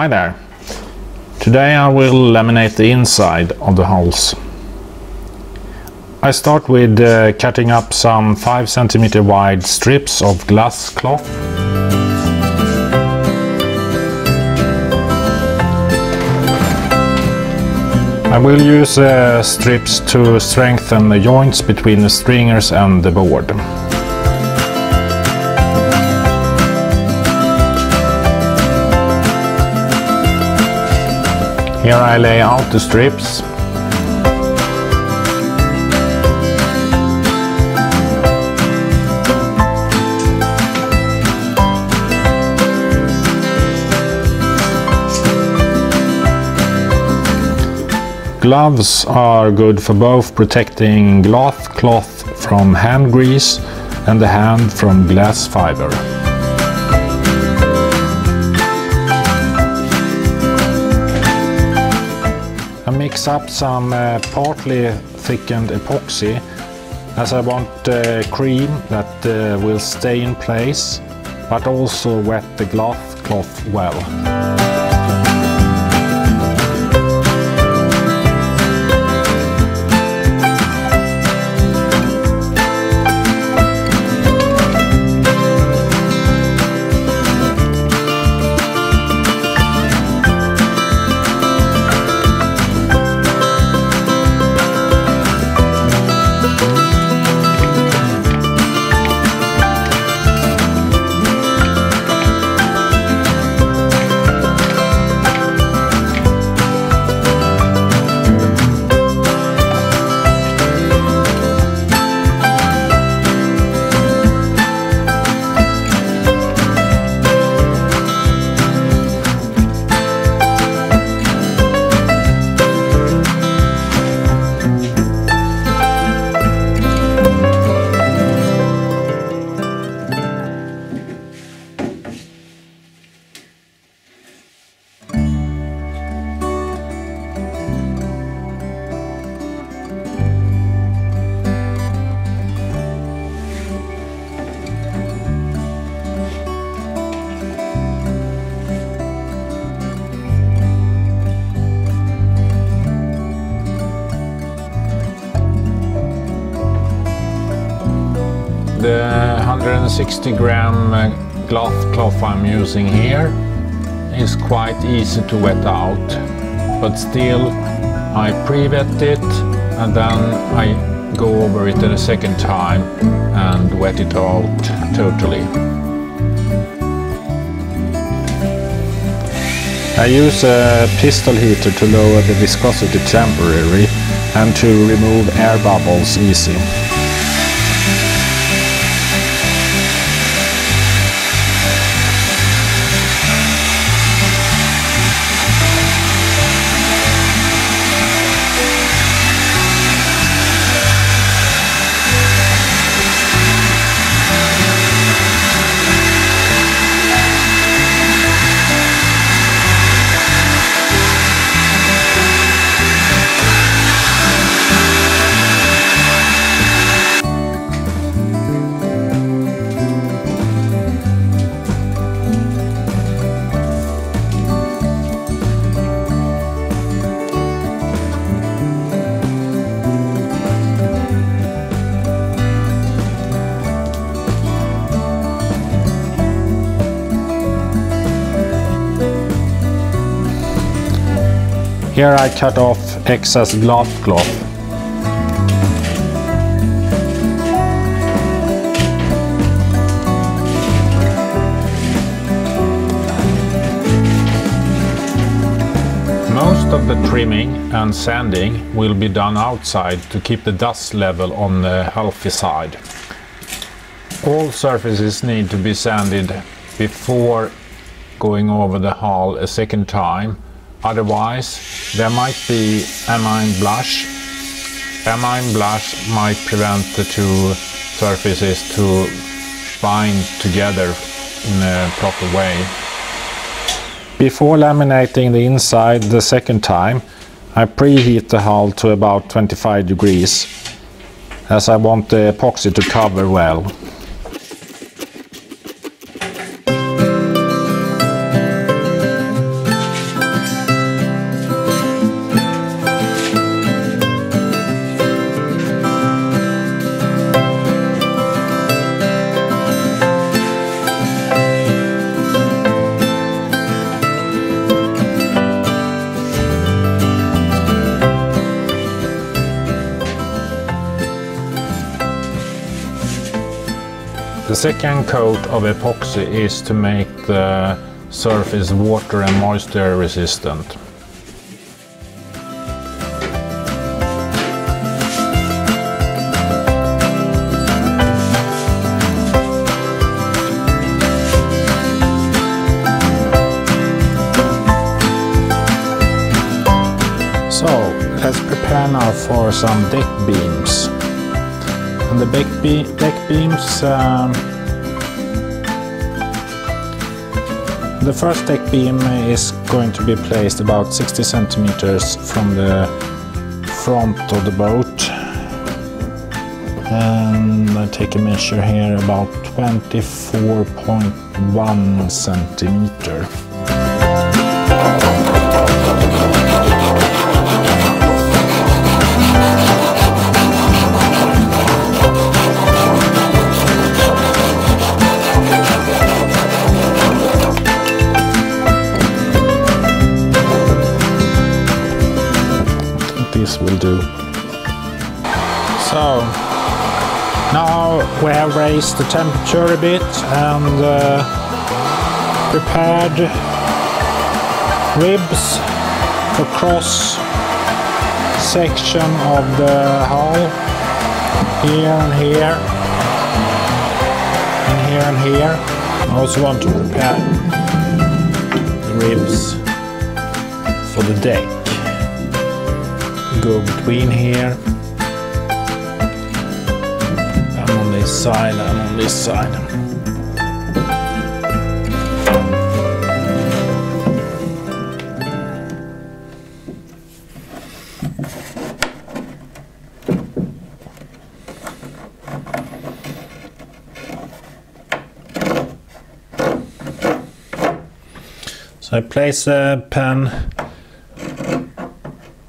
Hi there! Today I will laminate the inside of the hulls. I start with cutting up some 5 cm wide strips of glass cloth. I will use strips to strengthen the joints between the stringers and the board. Here I lay out the strips. Gloves are good for both protecting glass cloth from hand grease and the hand from glass fiber. I mix up some partly thickened epoxy as I want cream that will stay in place but also wet the glass cloth well. The 160 gram glass cloth I'm using here is quite easy to wet out, but still I pre-wet it and then I go over it a second time and wet it out totally. I use a pistol heater to lower the viscosity temporarily and to remove air bubbles easy. Here I cut off excess glass cloth. Most of the trimming and sanding will be done outside to keep the dust level on the healthy side. All surfaces need to be sanded before going over the hull a second time. Otherwise, there might be amine blush. Amine blush might prevent the two surfaces to bind together in a proper way. Before laminating the inside the second time, I preheat the hull to about 25 degrees, as I want the epoxy to cover well. The second coat of epoxy is to make the surface water and moisture resistant. So let's prepare now for some deck beams. And the deck beams, the first deck beam is going to be placed about 60 centimeters from the front of the boat. And I take a measure here about 24.1 centimeter. This will do. So now we have raised the temperature a bit and prepared ribs for cross section of the hull, here and here, and here and here. I also want to prepare the ribs for the deck. Go between here and on this side and on this side. So I place a pen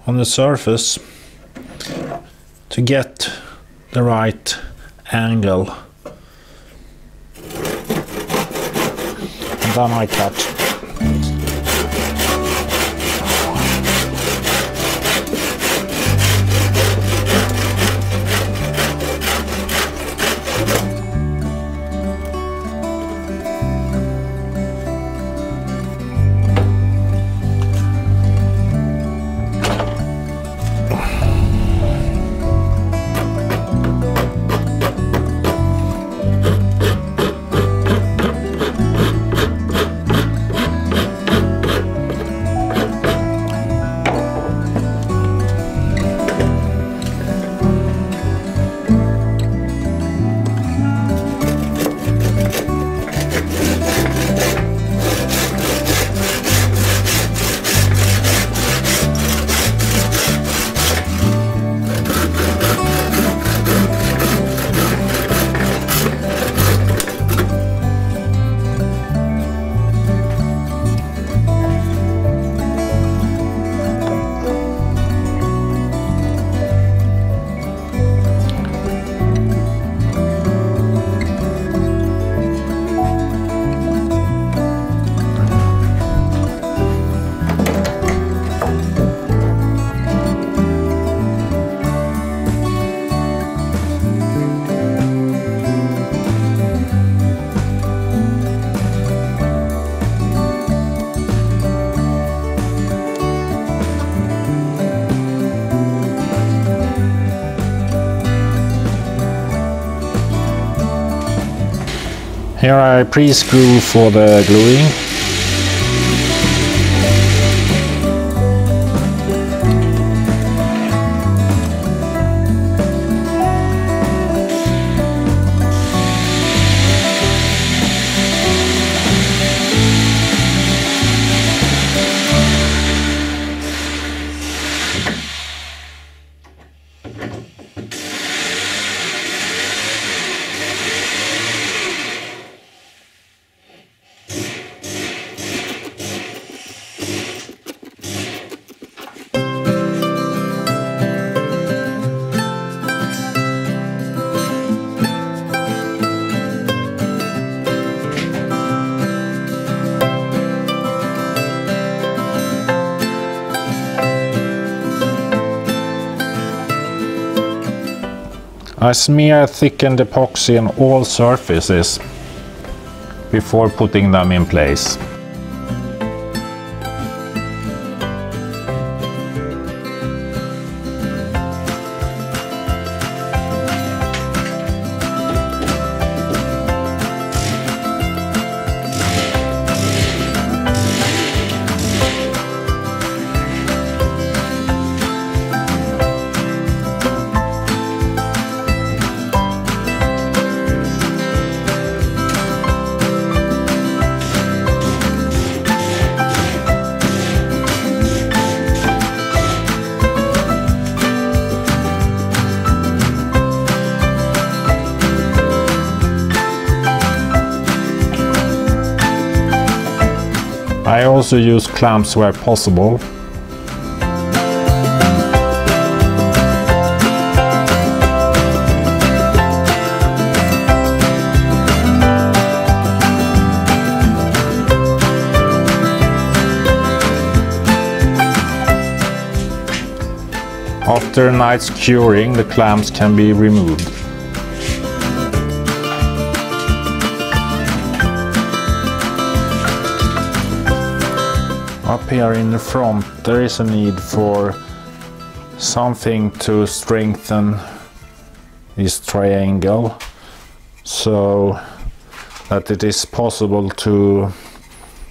on the surface to get the right angle, and then I cut. Here I pre-screw for the gluing. I smear thickened epoxy on all surfaces before putting them in place. I also use clamps where possible. After a night's curing, the clamps can be removed. Up here in the front there is a need for something to strengthen this triangle so that it is possible to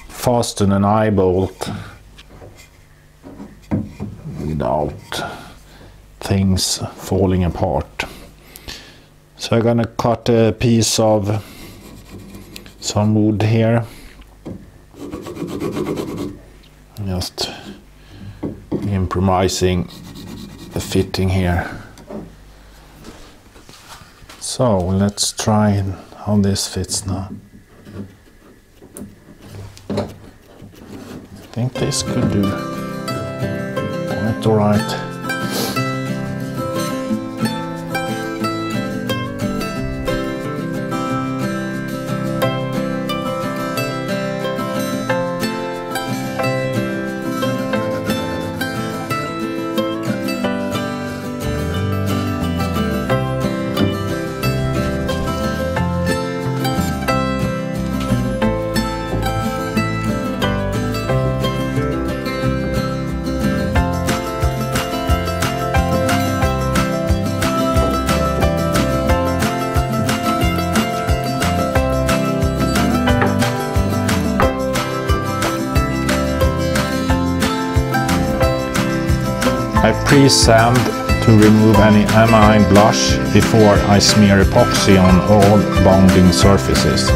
fasten an eye bolt without things falling apart. So I'm gonna cut a piece of some wood here. Just improvising the fitting here. So let's try how this fits now. I think this could do quite alright. I pre-sand to remove any amine blush before I smear epoxy on all bonding surfaces.